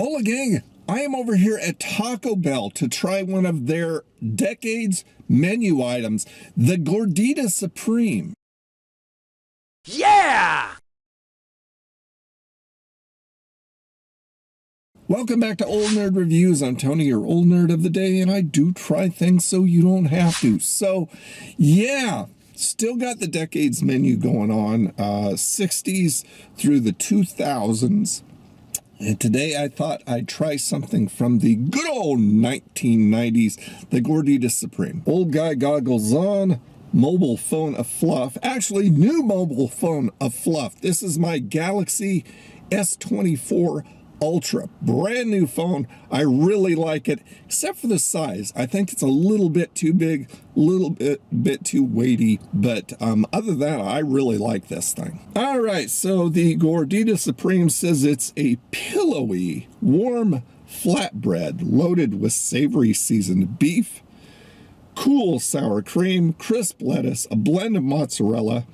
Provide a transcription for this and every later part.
Hola gang, I am over here at Taco Bell to try one of their decades menu items, the Gordita Supreme. Yeah! Welcome back to Old Nerd Reviews. I'm Tony, your old nerd of the day, and I do try things so you don't have to. So, yeah, still got the decades menu going on, 60s through the 2000s. And today I thought I'd try something from the good old 1990s, the Gordita Supreme. Old guy goggles on, mobile phone of fluff. Actually, new mobile phone of fluff. This is my Galaxy S24 Ultra. Brand new phone. I really like it, except for the size. I think it's a little bit too big, a little bit too weighty, but other than that, I really like this thing. All right, so the Gordita Supreme says it's a pillowy, warm flatbread loaded with savory seasoned beef, cool sour cream, crisp lettuce, a blend of mozzarella,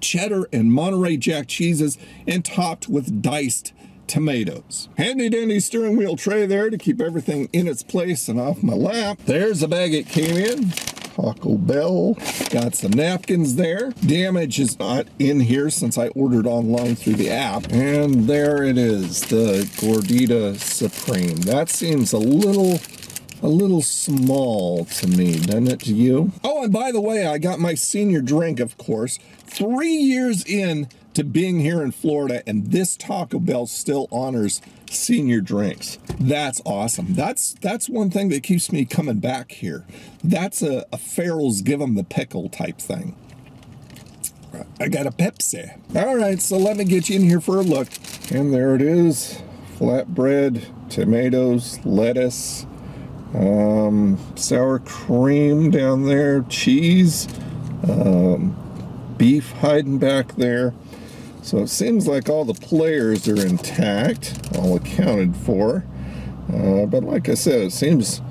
cheddar and Monterey Jack cheeses, and topped with diced tomatoes. Handy dandy steering wheel tray there to keep everything in its place and off my lap. There's a bag it came in. Taco Bell. Got some napkins there. Damage is not in here since I ordered online through the app. And there it is, the Gordita Supreme. That seems a little small to me, doesn't it to you? Oh, and by the way, I got my senior drink, of course. 3 years in to being here in Florida, and this Taco Bell still honors senior drinks. That's awesome. That's one thing that keeps me coming back here. That's a Farrell's give 'em the pickle type thing. I got a Pepsi. All right, so let me get you in here for a look. And there it is. Flatbread, tomatoes, lettuce, sour cream down there, cheese, beef hiding back there. So it seems like all the players are intact, all accounted for. But like I said, it seems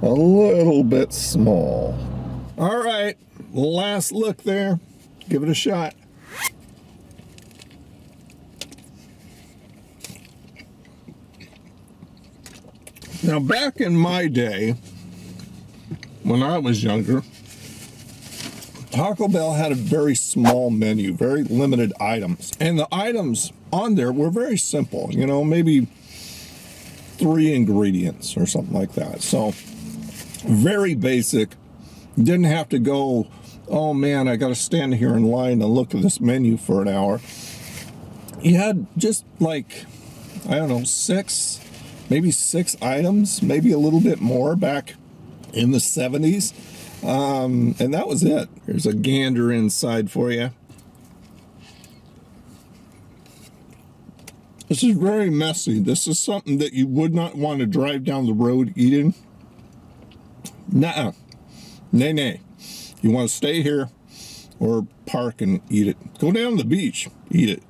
a little bit small. All right, last look there. Give it a shot. Now, back in my day, when I was younger, Taco Bell had a very small menu, very limited items. And the items on there were very simple, you know, maybe 3 ingredients or something like that. So, very basic. Didn't have to go, oh man, I got to stand here in line and look at this menu for an hour. You had just like, I don't know, 6 items, maybe a little bit more back in the 70s. And that was it. Here's a gander inside for you. This is very messy. This is something that you would not want to drive down the road eating. Nuh-uh. Nay. You want to stay here or park and eat it. Go down to the beach, eat it.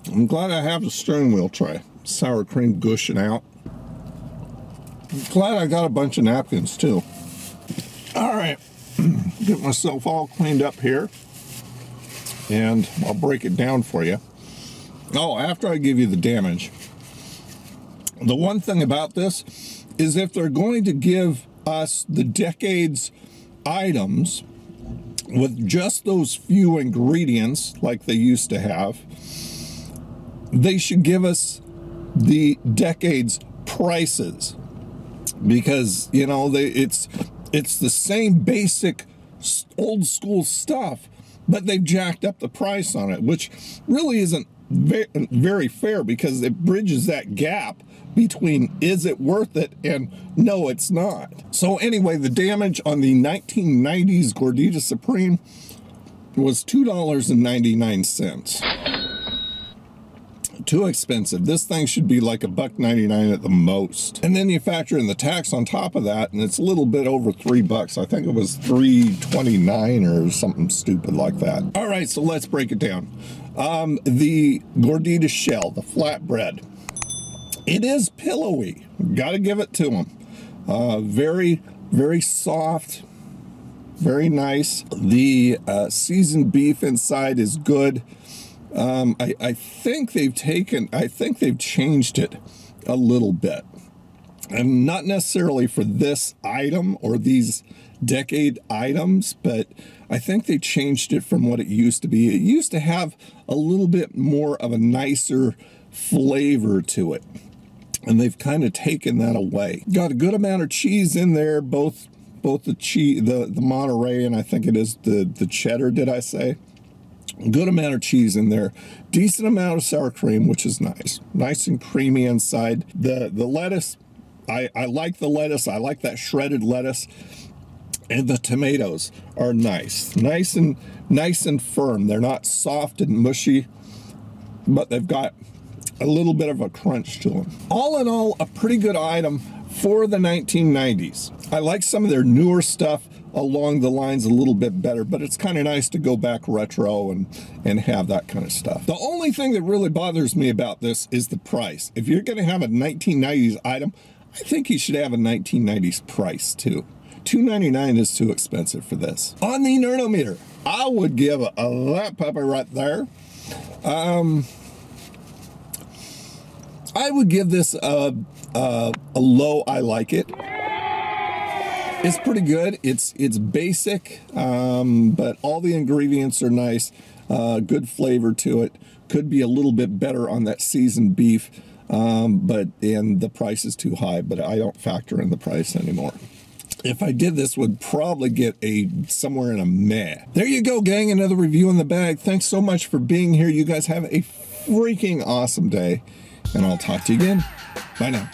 I'm glad I have the steering wheel tray. Sour cream gushing out. I'm glad I got a bunch of napkins too. All right, get myself all cleaned up here, and I'll break it down for you. Oh, after I give you the damage, the one thing about this is if they're going to give us the decades items with just those few ingredients like they used to have, they should give us the decades prices. Because, you know, it's the same basic old school stuff, but they've jacked up the price on it, which really isn't very fair because it bridges that gap between is it worth it and no, it's not. So anyway, the damage on the 1990s Gordita Supreme was $2.99. Too expensive. This thing should be like $1.99 at the most. And then you factor in the tax on top of that, and it's a little bit over $3. I think it was $3.29 or something stupid like that. All right, so let's break it down. The Gordita shell, the flatbread, it is pillowy. Gotta give it to them. Very, very soft, very nice. The seasoned beef inside is good. I think they've changed it a little bit. And not necessarily for this item or these decade items, but I think they changed it from what it used to be. It used to have a little bit more of a nicer flavor to it, and they've kind of taken that away. Got a good amount of cheese in there, both the cheese, the Monterey, and I think it is the cheddar, did I say? Good amount of cheese in there, decent amount of sour cream, which is nice and creamy inside. The lettuce, I like the lettuce. I like that shredded lettuce, and the tomatoes are nice and firm. They're not soft and mushy, but they've got a little bit of a crunch to them. All in all, a pretty good item for the 1990s. I like some of their newer stuff along the lines a little bit better, but it's kind of nice to go back retro and have that kind of stuff. The only thing that really bothers me about this is the price. If you're going to have a 1990s item, I think you should have a 1990s price too. $2.99 is too expensive for this. On the Nerdometer, I would give that puppy right there. I would give this a low I like it. It's pretty good. It's basic, but all the ingredients are nice. Good flavor to it. Could be a little bit better on that seasoned beef, and the price is too high, but I don't factor in the price anymore. If I did this, would probably get somewhere in a meh. There you go, gang. Another review in the bag. Thanks so much for being here. You guys have a freaking awesome day, and I'll talk to you again. Bye now.